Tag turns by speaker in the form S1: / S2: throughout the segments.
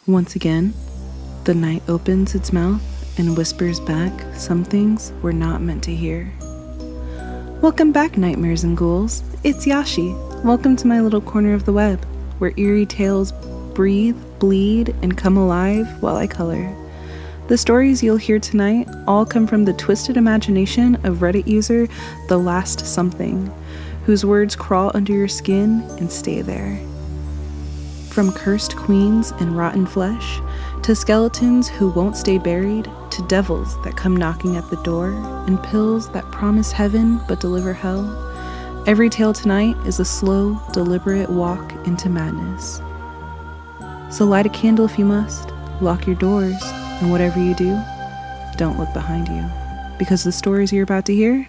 S1: Once again, the night opens its mouth and whispers back some things we're not meant to hear. Welcome back, nightmares and ghouls. It's Yashie. Welcome to my little corner of the web, where eerie tales breathe, bleed, and come alive while I color. The stories you'll hear tonight all come from the twisted imagination of Reddit user The Last Something, whose words crawl under your skin and stay there. From cursed queens and rotten flesh, to skeletons who won't stay buried, to devils that come knocking at the door, and pills that promise heaven but deliver hell, every tale tonight is a slow, deliberate walk into madness. So light a candle if you must, lock your doors, and whatever you do, don't look behind you, because the stories you're about to hear,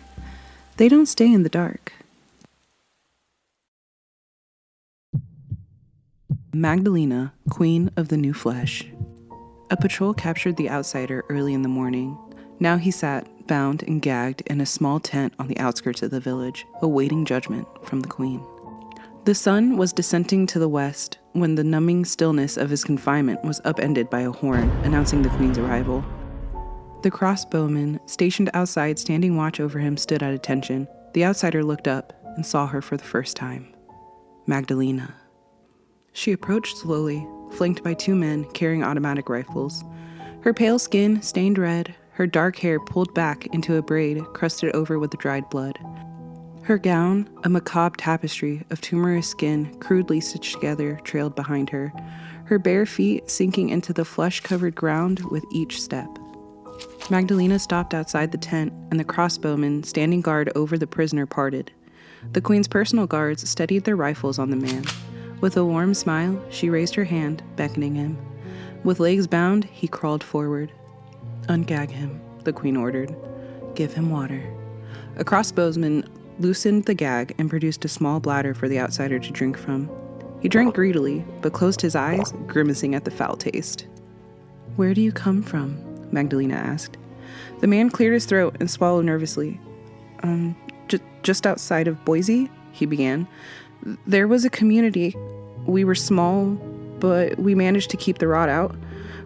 S1: they don't stay in the dark. Magdalena, Queen of the New Flesh. A patrol captured the outsider early in the morning. Now he sat, bound and gagged, in a small tent on the outskirts of the village, awaiting judgment from the Queen. The sun was descending to the west when the numbing stillness of his confinement was upended by a horn announcing the Queen's arrival. The crossbowman stationed outside standing watch over him stood at attention. The outsider looked up and saw her for the first time. Magdalena. She approached slowly, flanked by two men carrying automatic rifles. Her pale skin stained red, her dark hair pulled back into a braid crusted over with dried blood. Her gown, a macabre tapestry of tumorous skin crudely stitched together, trailed behind her, her bare feet sinking into the flesh-covered ground with each step. Magdalena stopped outside the tent, and the crossbowmen standing guard over the prisoner parted. The Queen's personal guards steadied their rifles on the man. With a warm smile, she raised her hand, beckoning him. With legs bound, he crawled forward. "Ungag him," the Queen ordered. "Give him water." A crossbowman loosened the gag and produced a small bladder for the outsider to drink from. He drank greedily, but closed his eyes, grimacing at the foul taste. "Where do you come from?" Magdalena asked. The man cleared his throat and swallowed nervously. Just outside of Boise," he began. "There was a community. We were small, but we managed to keep the rot out.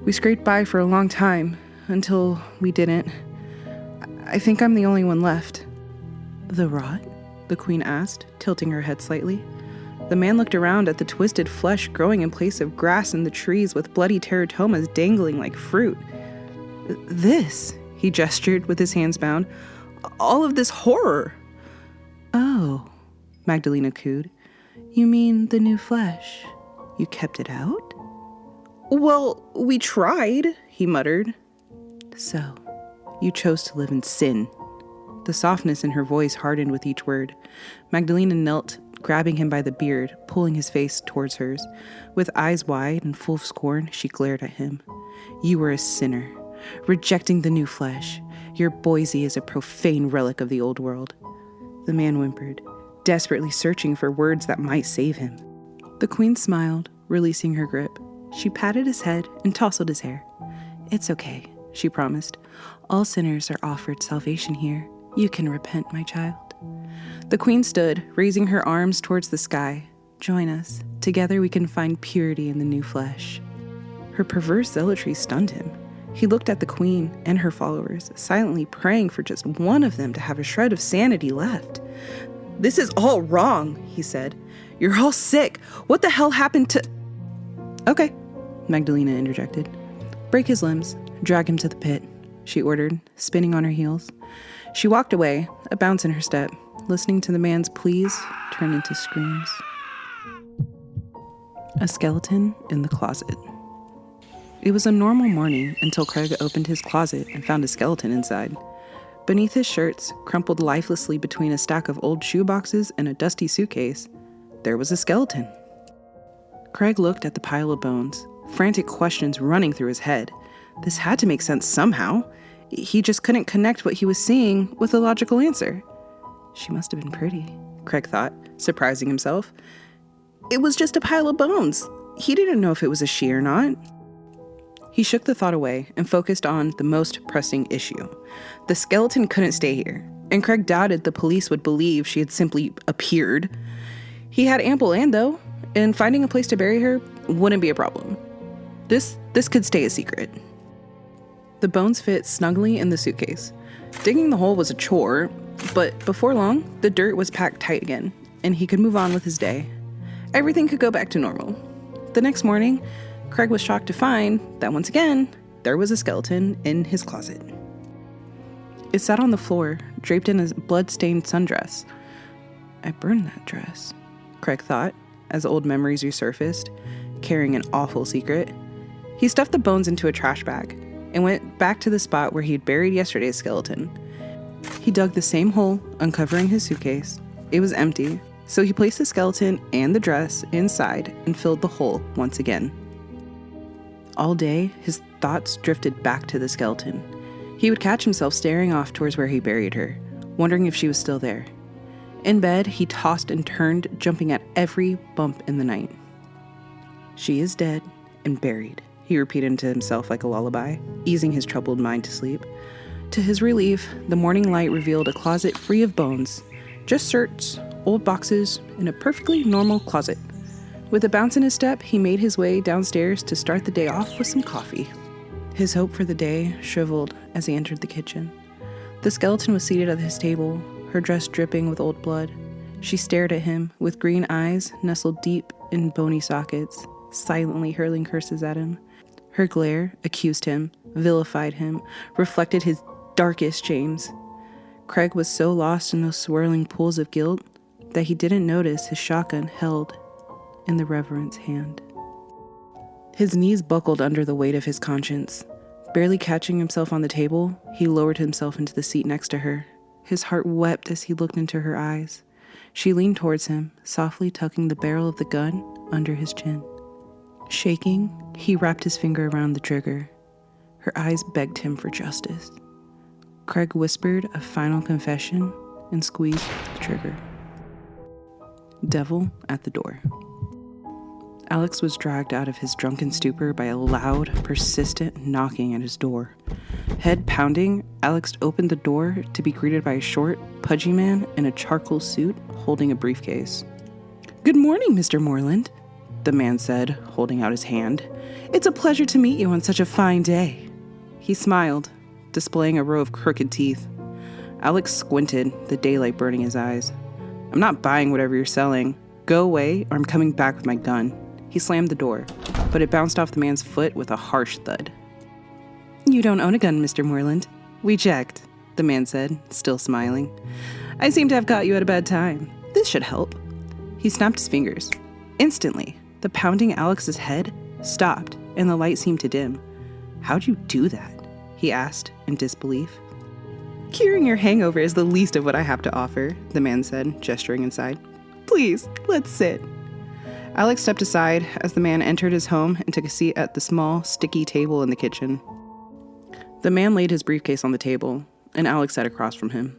S1: We scraped by for a long time, until we didn't. I think I'm the only one left." "The rot?" the Queen asked, tilting her head slightly. The man looked around at the twisted flesh growing in place of grass in the trees with bloody teratomas dangling like fruit. "This," he gestured with his hands bound. "All of this horror." "Oh," Magdalena cooed. "You mean the new flesh? You kept it out?" "Well, we tried," he muttered. "So, you chose to live in sin." The softness in her voice hardened with each word. Magdalena knelt, grabbing him by the beard, pulling his face towards hers. With eyes wide and full of scorn, she glared at him. "You were a sinner, rejecting the new flesh. Your Boise is a profane relic of the old world." The man whimpered, desperately searching for words that might save him. The Queen smiled, releasing her grip. She patted his head and tousled his hair. "It's okay," she promised. "All sinners are offered salvation here. You can repent, my child." The Queen stood, raising her arms towards the sky. "Join us. Together we can find purity in the new flesh." Her perverse zealotry stunned him. He looked at the Queen and her followers, silently praying for just one of them to have a shred of sanity left. "This is all wrong," he said. "You're all sick. What the hell happened to—" "Okay," Magdalena interjected. "Break his limbs. Drag him to the pit," she ordered, spinning on her heels. She walked away, a bounce in her step, listening to the man's pleas turn into screams. A skeleton in the closet. It was a normal morning until Craig opened his closet and found a skeleton inside. Beneath his shirts, crumpled lifelessly between a stack of old shoeboxes and a dusty suitcase, there was a skeleton. Craig looked at the pile of bones, frantic questions running through his head. This had to make sense somehow. He just couldn't connect what he was seeing with a logical answer. She must have been pretty, Craig thought, surprising himself. It was just a pile of bones. He didn't know if it was a she or not. He shook the thought away and focused on the most pressing issue. The skeleton couldn't stay here, and Craig doubted the police would believe she had simply appeared. He had ample land, though, and finding a place to bury her wouldn't be a problem. This could stay a secret. The bones fit snugly in the suitcase. Digging the hole was a chore, but before long, the dirt was packed tight again, and he could move on with his day. Everything could go back to normal. The next morning, Craig was shocked to find that once again, there was a skeleton in his closet. It sat on the floor, draped in a blood-stained sundress. I burned that dress, Craig thought, as old memories resurfaced, carrying an awful secret. He stuffed the bones into a trash bag and went back to the spot where he'd buried yesterday's skeleton. He dug the same hole, uncovering his suitcase. It was empty, so he placed the skeleton and the dress inside and filled the hole once again. All day, his thoughts drifted back to the skeleton. He would catch himself staring off towards where he buried her, wondering if she was still there. In bed, he tossed and turned, jumping at every bump in the night. She is dead and buried, he repeated to himself like a lullaby, easing his troubled mind to sleep. To his relief, the morning light revealed a closet free of bones, just shirts, old boxes, and a perfectly normal closet. With a bounce in his step, he made his way downstairs to start the day off with some coffee. His hope for the day shriveled as he entered the kitchen. The skeleton was seated at his table, her dress dripping with old blood. She stared at him with green eyes nestled deep in bony sockets, silently hurling curses at him. Her glare accused him, vilified him, reflected his darkest shames. Craig was so lost in those swirling pools of guilt that he didn't notice his shotgun held in the reverend's hand. His knees buckled under the weight of his conscience. Barely catching himself on the table, he lowered himself into the seat next to her. His heart wept as he looked into her eyes. She leaned towards him, softly tucking the barrel of the gun under his chin. Shaking, he wrapped his finger around the trigger. Her eyes begged him for justice. Craig whispered a final confession and squeezed the trigger. Devil at the door. Alex was dragged out of his drunken stupor by a loud, persistent knocking at his door. Head pounding, Alex opened the door to be greeted by a short, pudgy man in a charcoal suit holding a briefcase. "Good morning, Mr. Moreland," the man said, holding out his hand. "It's a pleasure to meet you on such a fine day." He smiled, displaying a row of crooked teeth. Alex squinted, the daylight burning his eyes. "I'm not buying whatever you're selling. Go away, or I'm coming back with my gun." He slammed the door, but it bounced off the man's foot with a harsh thud. "You don't own a gun, Mr. Moreland. We checked," the man said, still smiling. "I seem to have caught you at a bad time. This should help." He snapped his fingers. Instantly, the pounding Alex's head stopped, and the light seemed to dim. "How'd you do that?" he asked in disbelief. "Curing your hangover is the least of what I have to offer," the man said, gesturing inside. "Please, let's sit." Alex stepped aside as the man entered his home and took a seat at the small, sticky table in the kitchen. The man laid his briefcase on the table, and Alex sat across from him.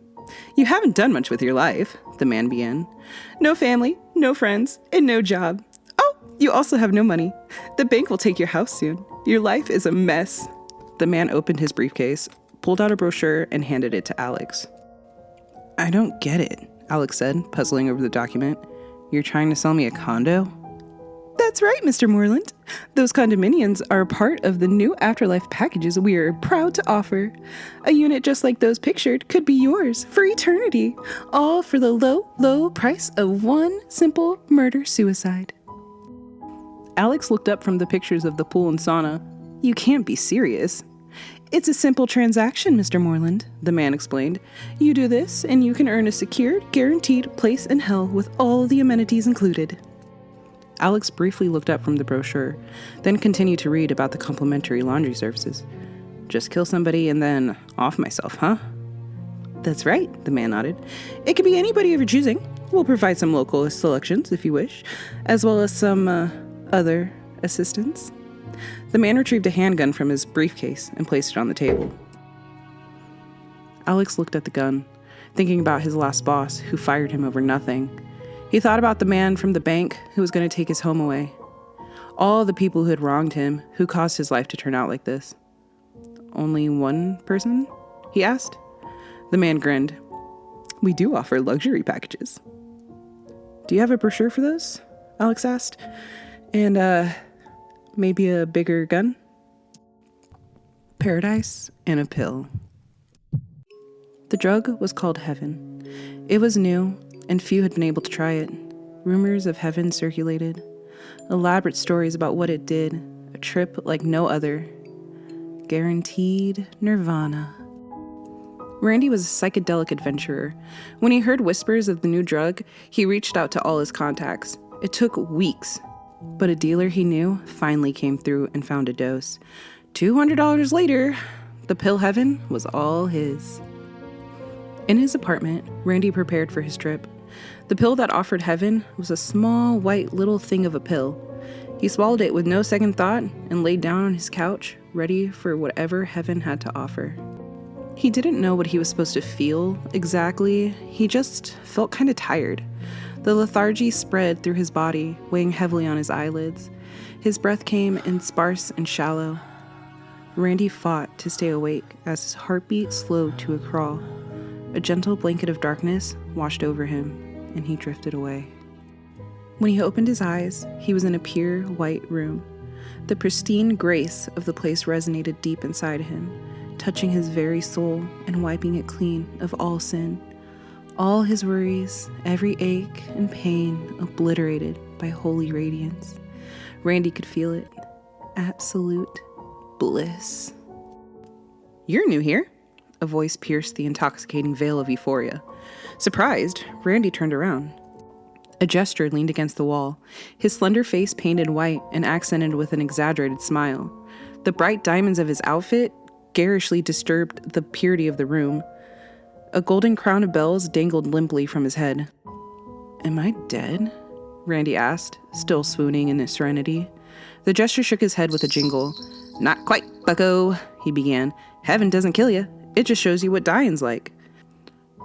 S1: "You haven't done much with your life," the man began. "No family, no friends, and no job. Oh, you also have no money. The bank will take your house soon. Your life is a mess." The man opened his briefcase, pulled out a brochure, and handed it to Alex. "I don't get it," Alex said, puzzling over the document. "You're trying to sell me a condo?" "That's right, Mr. Moreland. Those condominiums are a part of the new afterlife packages we are proud to offer. A unit just like those pictured could be yours for eternity, all for the low, low price of one simple murder-suicide." Alex looked up from the pictures of the pool and sauna. "You can't be serious." "It's a simple transaction, Mr. Moreland," the man explained. "You do this, and you can earn a secured, guaranteed place in hell with all the amenities included." Alex briefly looked up from the brochure, then continued to read about the complimentary laundry services. "Just kill somebody and then off myself, huh?" "That's right," the man nodded. "It can be anybody of your choosing. We'll provide some local selections if you wish, as well as some other assistance." The man retrieved a handgun from his briefcase and placed it on the table. Alex looked at the gun, thinking about his last boss who fired him over nothing. He thought about the man from the bank who was going to take his home away. All the people who had wronged him, who caused his life to turn out like this. "Only one person?" he asked. The man grinned. "We do offer luxury packages." "Do you have a brochure for those?" Alex asked. "And, Maybe a bigger gun? Paradise and a pill. The drug was called Heaven. It was new, and few had been able to try it. Rumors of heaven circulated. Elaborate stories about what it did. A trip like no other. Guaranteed nirvana. Randy was a psychedelic adventurer. When he heard whispers of the new drug, he reached out to all his contacts. It took weeks, but a dealer he knew finally came through and found a dose. $200 later, the pill Heaven was all his. In his apartment, Randy prepared for his trip. The pill that offered Heaven was a small, white little thing of a pill. He swallowed it with no second thought and laid down on his couch, ready for whatever Heaven had to offer. He didn't know what he was supposed to feel exactly. He just felt kind of tired. The lethargy spread through his body, weighing heavily on his eyelids. His breath came in sparse and shallow. Randy fought to stay awake as his heartbeat slowed to a crawl. A gentle blanket of darkness washed over him, and he drifted away. When he opened his eyes, he was in a pure white room. The pristine grace of the place resonated deep inside him, touching his very soul and wiping it clean of all sin. All his worries, every ache and pain obliterated by holy radiance. Randy could feel it. Absolute bliss. "You're new here," a voice pierced the intoxicating veil of euphoria. Surprised, Randy turned around. A jester leaned against the wall, his slender face painted white and accented with an exaggerated smile. The bright diamonds of his outfit garishly disturbed the purity of the room. A golden crown of bells dangled limply from his head. "Am I dead?" Randy asked, still swooning in his serenity. The jester shook his head with a jingle. "Not quite, bucko," he began. "Heaven doesn't kill you. It just shows you what dying's like."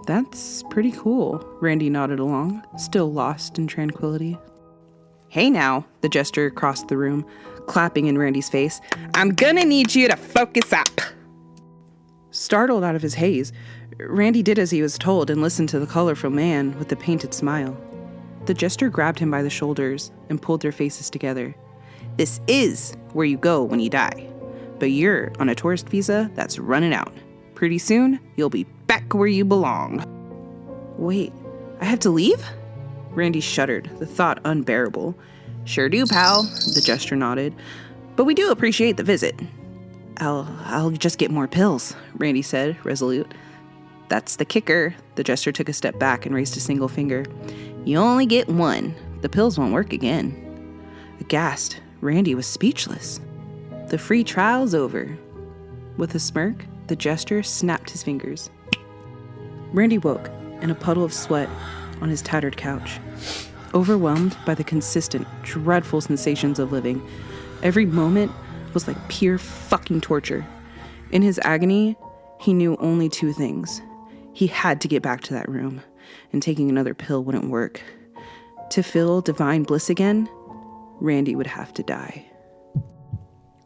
S1: "That's pretty cool," Randy nodded along, still lost in tranquility. "Hey now," the jester crossed the room, clapping in Randy's face. "I'm gonna need you to focus up." Startled out of his haze, Randy did as he was told and listened to the colorful man with the painted smile. The jester grabbed him by the shoulders and pulled their faces together. "This is where you go when you die, but you're on a tourist visa that's running out. Pretty soon, you'll be back where you belong." "Wait, I have to leave?" Randy shuddered, the thought unbearable. "Sure do, pal," the jester nodded. "But we do appreciate the visit." I'll just get more pills," Randy said, resolute. "That's the kicker." The jester took a step back and raised a single finger. "You only get one. The pills won't work again." Aghast, Randy was speechless. "The free trial's over." With a smirk, the jester snapped his fingers. Randy woke in a puddle of sweat on his tattered couch, overwhelmed by the consistent, dreadful sensations of living. Every moment was like pure fucking torture. In his agony, he knew only two things. He had to get back to that room, and taking another pill wouldn't work. To feel divine bliss again, Randy would have to die.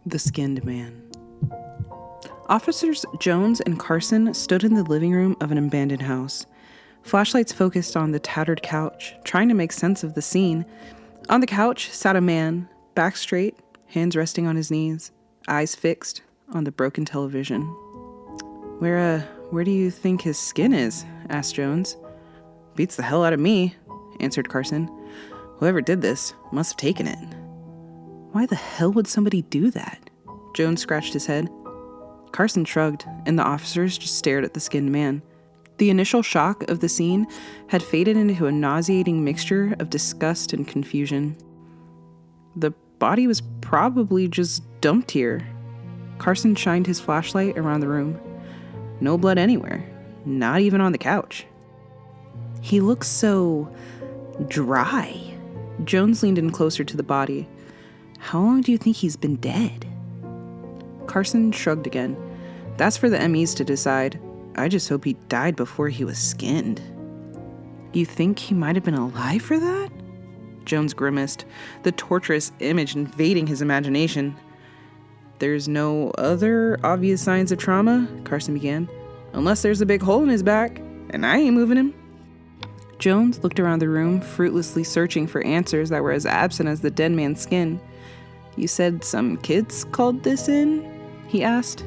S1: The Skinned Man. Officers Jones and Carson stood in the living room of an abandoned house. Flashlights focused on the tattered couch, trying to make sense of the scene. On the couch sat a man, back straight, hands resting on his knees, eyes fixed on the broken television. Where do you think his skin is?" asked Jones. "Beats the hell out of me," answered Carson. "Whoever did this must have taken it." "Why the hell would somebody do that?" Jones scratched his head. Carson shrugged, and the officers just stared at the skinned man. The initial shock of the scene had faded into a nauseating mixture of disgust and confusion. The body was probably just dumped here. Carson shined his flashlight around the room. No blood anywhere, not even on the couch. "He looks so dry." Jones leaned in closer to the body. "How long do you think he's been dead?" Carson shrugged again. "That's for the MEs to decide. I just hope he died before he was skinned." "You think he might have been alive for that?" Jones grimaced, the torturous image invading his imagination. "There's no other obvious signs of trauma," Carson began. "Unless there's a big hole in his back, and I ain't moving him." Jones looked around the room, fruitlessly searching for answers that were as absent as the dead man's skin. You said some kids called this in? He asked.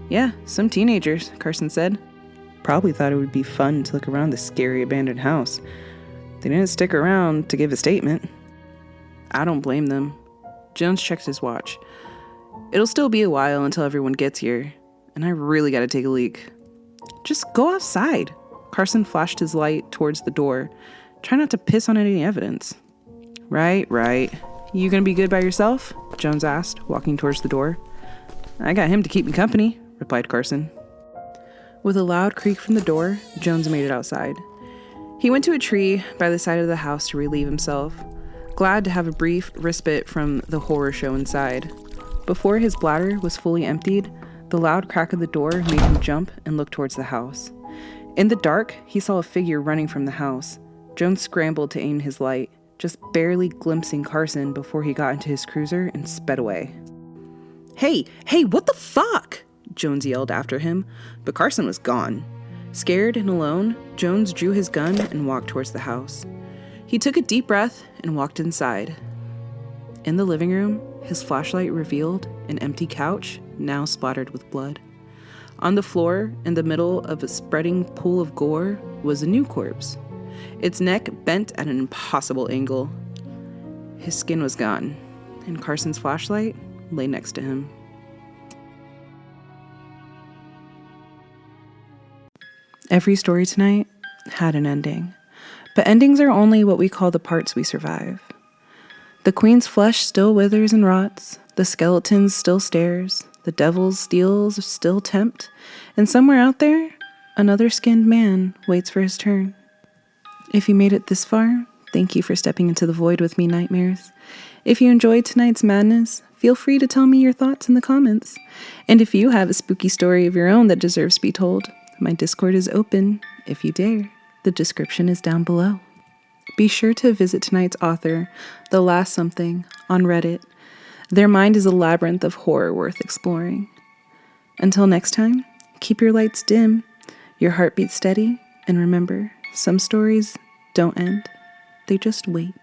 S1: Yeah, some teenagers, Carson said. Probably thought it would be fun to look around the scary abandoned house. They didn't stick around to give a statement. I don't blame them. Jones checked his watch. It'll still be a while until everyone gets here, and I really gotta take a leak. Just go outside. Carson flashed his light towards the door. Try not to piss on any evidence. Right. You gonna be good by yourself? Jones asked, walking towards the door. I got him to keep me company, replied Carson. With a loud creak from the door, Jones made it outside. He went to a tree by the side of the house to relieve himself, glad to have a brief respite from the horror show inside. Before his bladder was fully emptied, the loud crack of the door made him jump and look towards the house. In the dark, he saw a figure running from the house. Jones scrambled to aim his light, just barely glimpsing Carson before he got into his cruiser and sped away. Hey, what the fuck? Jones yelled after him, but Carson was gone. Scared and alone, Jones drew his gun and walked towards the house. He took a deep breath and walked inside. In the living room, his flashlight revealed an empty couch, now splattered with blood. On the floor, in the middle of a spreading pool of gore, was a new corpse. Its neck bent at an impossible angle. His skin was gone, and Carson's flashlight lay next to him. Every story tonight had an ending, but endings are only what we call the parts we survive. The queen's flesh still withers and rots, the skeleton still stares, the devil's steels still tempt, and somewhere out there, another skinned man waits for his turn. If you made it this far, thank you for stepping into the void with me, nightmares. If you enjoyed tonight's madness, feel free to tell me your thoughts in the comments. And if you have a spooky story of your own that deserves to be told, my Discord is open, if you dare. The description is down below. Be sure to visit tonight's author, The Last Something, on Reddit. Their mind is a labyrinth of horror worth exploring. Until next time, keep your lights dim, your heartbeat steady, and remember, some stories don't end, they just wait.